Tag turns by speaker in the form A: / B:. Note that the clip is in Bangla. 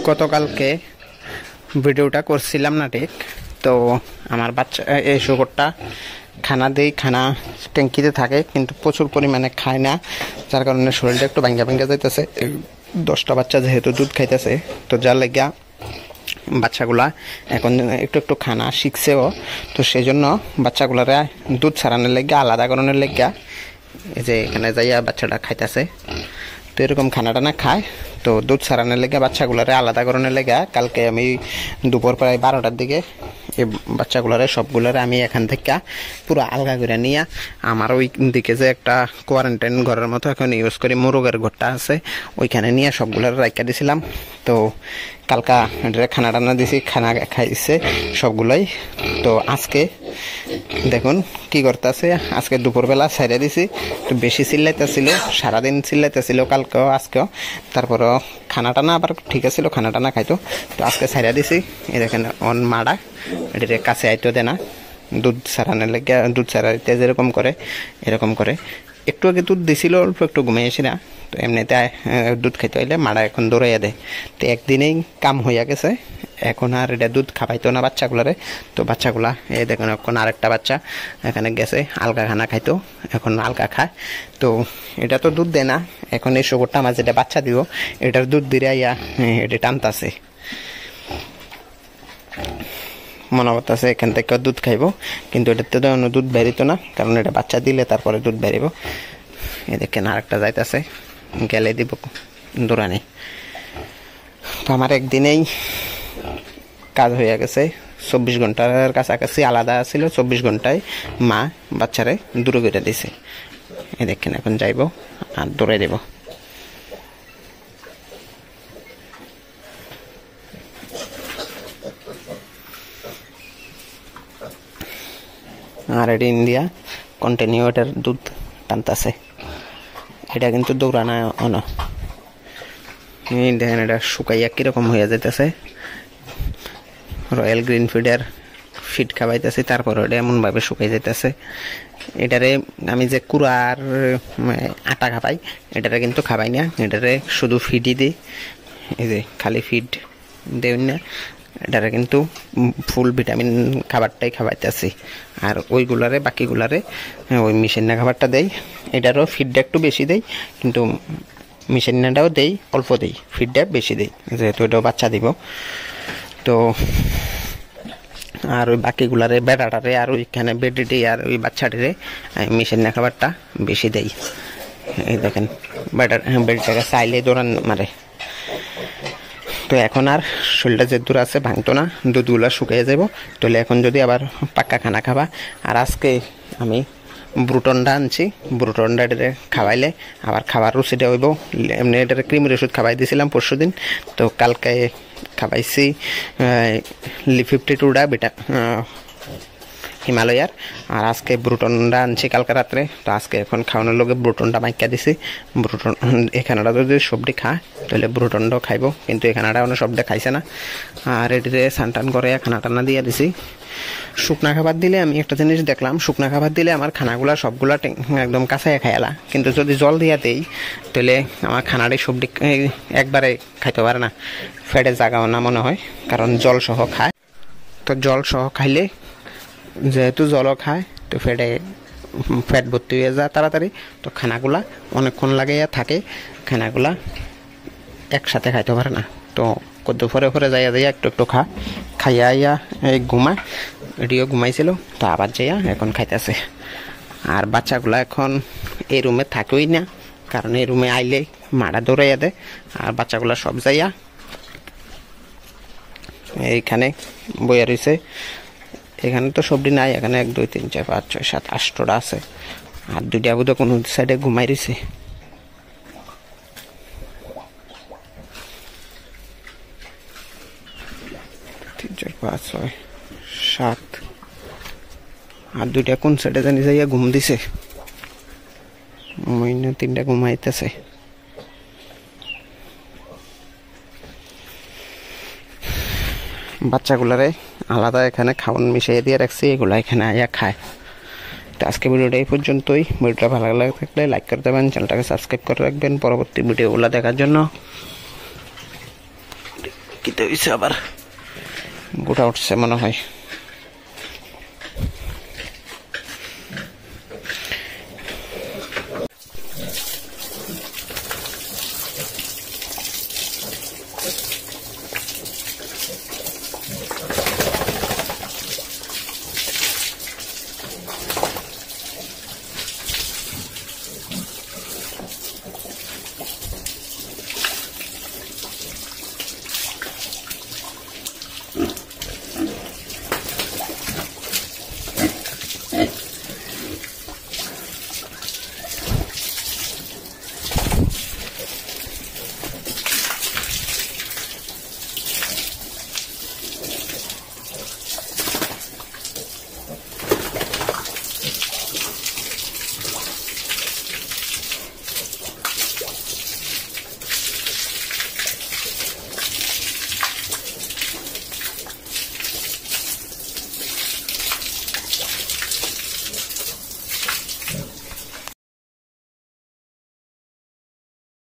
A: গতকালকে ভিডিওটা করছিলাম না ঠিক, তো আমার বাচ্চা এই শুকরটা খানা দেই, খানা ট্যাঙ্কিতে থাকে কিন্তু প্রচুর পরিমাণে খায় না, যার কারণে শরীরটা একটু ভাঙ্গা ভাঙ্গা যাইতেছে। 10টা বাচ্চা যেহেতু দুধ খাইতেছে, তো যার লেগা বাচ্চাগুলা এখন একটু একটু খানা শিখছেও, তো সেই জন্য বাচ্চাগুলারা দুধ ছাড়ানোর লেগে আলাদা করানোর লেগা এই যে এখানে যাইয়া বাচ্চাটা খাইতেছে। তো এরকম খানা টানা খায়, তো দুধ ছাড়ানোর লেগে বাচ্চাগুলারে আলাদা করানোর লেগে কালকে আমি দুপুর প্রায় 12টার দিকে এই বাচ্চাগুলারে সবগুলারে আমি এখান থেকে পুরো আলগা করে নিয়ে আমার ওই দিকে যে একটা কোয়ারেন্টাইন ঘরের মতো এখন ইউজ করি, মোরগের ঘরটা আছে, ওইখানে নিয়ে সবগুলারে রাখা দিয়েছিলাম। তো কালকা খানা টানা দিছি, খানা খাইছে সবগুলাই। তো আজকে দেখুন কি করতেছে, আজকে দুপুরবেলা ছাইড়ে দিছি, তো বেশি চিল্লাইতেছিল, সারাদিন চিল্লাইতেছিল কালকেও আজকেও, তারপরও খানা টানা আবার ঠিক আছিল, খানা টানা খাইতো। তো আজকে ছাইড়া দিছি, এই দেখেন অন মাডা এটির কাছে আইতো দে না, দুধ ছাড়ানোর লেগে দুধ ছাড়াইতে যেরকম করে এরকম করে। একটু আগে দুধ দিছিল, অল্প একটু ঘুমিয়েছি না, তো এমনিতে দুধ খাইতে হইলে মাড়া এখন দৌড়াইয়া দেয়। তো একদিনেই কাম হইয়া গেছে, এখন আর এটা দুধ খাবাইতো না বাচ্চাগুলারে। তো বাচ্চাগুলা এই দেখুন এখন আরেকটা বাচ্চা এখানে গেছে আলগা খানা খাইতো, এখন আলগা খায়। তো এটা তো দুধ দেয় না, এখন এই শুকরটা আমার যেটা বাচ্চা দিব এটার দুধ দিয়ে ইয়া এটা টানতাছে, মনে করতেছে এখান থেকে দুধ খাইব, কিন্তু এটাতে তো দুধ বেরিত না, কারণ এটা বাচ্চা দিলে তারপরে দুধ বেরিব। এ দেখেন আরেকটা যাইতেছে, গেলে দিব দৌড়ানি। তো আমার একদিনেই কাজ হয়ে গেছে, 24 ঘন্টার কাছাকাছি আলাদা ছিল, 24 ঘন্টায় মা বাচ্চারে দূরে করে দিছে। এ দেখেন এখন যাইব আর দৌড়াই দেব। আর এটি ইন্ডিয়া কন্টিনিউ এটার দুধ টানতেছে, এটা কিন্তু দৌড়ানো অন। দেখেন এটা শুকাইয়া কিরকম হয়ে যাইতেছে, রয়্যাল গ্রিন ফিডের ফিড খাওয়াইতেছি, তারপর এটা এমনভাবে শুকাই যাইতেছে। এটারে আমি যে কুড়ার আটা খাবাই, এটারে কিন্তু খাবাই না, এটারে শুধু ফিডই দিই, এই যে খালি ফিড দেই না, এটারে কিন্তু ফুল ভিটামিন খাবারটাই খাওয়াইতেছি। আর ওইগুলারে বাকিগুলারে ওই মিশিনা খাবারটা দেই, এটারও ফিডটা একটু বেশি দেই, কিন্তু মিশিনাটাও দেই অল্প দেই, ফিডটা বেশি দেই যেহেতু এটাও বাচ্চা দিব। তো আর ওই বাকিগুলারে বেড়াটারে আর ওইখানে বেডিটি আর ওই বাচ্চাটিরে মিশিনা খাবারটা বেশি দেই। এই দেখেন বেড়টাকে চাইলে দৌড়ান মারে। তো এখন আর শরীরটা যে দূর আছে ভাঙতো না, দুধগুলো শুকিয়ে যাব, তাহলে এখন যদি আবার পাক্কা খানা খাবা। আর আজকে আমি ব্রুটনটা আনছি, ব্রুটনটা এটারে খাওয়াইলে আবার খাবার রুচিটা হইব। এমনি এটারে ক্রিমের ওষুধ খাওয়াই দিয়েছিলাম পরশু দিন, তো কালকে খাওয়াইছি 52টা বেটা হিমালয়ার, আর আজকে ব্রুটনটা আনছি কালকে রাত্রে। তো আজকে এখন খাওয়ানোর লোকে ব্রুটনটা মাইকা দিছি। ব্রুটন এখানেটা যদি সবটি খায় তাহলে ব্রুটনটাও খাইব, কিন্তু এখানেটা অনেক সবটা খাইছে না। আর এটিতে সানটান করে খানা টানা দিয়ে দিছি। শুকনা খাবার দিলে আমি একটা জিনিস দেখলাম, শুকনা খাবার দিলে আমার খানাগুলা সবগুলা একদম কাঁচায় খাইলা, কিন্তু যদি জল দিয়া দেই তাহলে আমার খানাটি সবটি একবারে খাইতে পারে না, ফ্যাটে জাগাও না মনে হয়, কারণ জল সহ খায়। তো জল সহ খাইলে যেহেতু জলও খায়, তো ফ্যাট ভর্তি হয়ে যায় তাড়াতাড়ি, তো খানাগুলা অনেকক্ষণ লাগাইয়া থাকে, খানাগুলা একসাথে খাইতে পারে না। তো কদ্দু ফরে যাইয়া যাইয়া একটু একটু খাইয়া আইয়া এই ঘুমায়, এটিও ঘুমাইছিল, তো আবার যাইয়া এখন খাইতেছে। আর বাচ্চাগুলা এখন এই রুমে থাকেই না, কারণ এই রুমে আইলে মারা দৌড়াইয়া দেয়, আর বাচ্চাগুলা সব যাইয়া এইখানে বইয়া রয়েছে। এখানে তো সবটি নাই, এখানে 1 2 3 4 5 6 7 8টা আছে, আর 2টা বোধহয় কোনো সাইডে ঘুমাই রয়েছে। 3 4 5 6 7, আর 2টা কোন সাইডে জানি যাইয়া ঘুম দিছে, মইনা 3টা ঘুমাইতেছে। বাচ্চাগুলারে আলাদা এখানে খাওয়ান মিশিয়ে দিয়ে রাখছি, এগুলো এখানে আয়া খায়। তো আজকে ভিডিওটা এই পর্যন্তই। ভিডিওটা ভালো লাগে থাকলে লাইক করে দেবেন, চ্যানেলটাকে সাবস্ক্রাইব করে রাখবেন পরবর্তী ভিডিওগুলো দেখার জন্য। কিতে হইছে আবার গোটা উঠছে মনে হয়।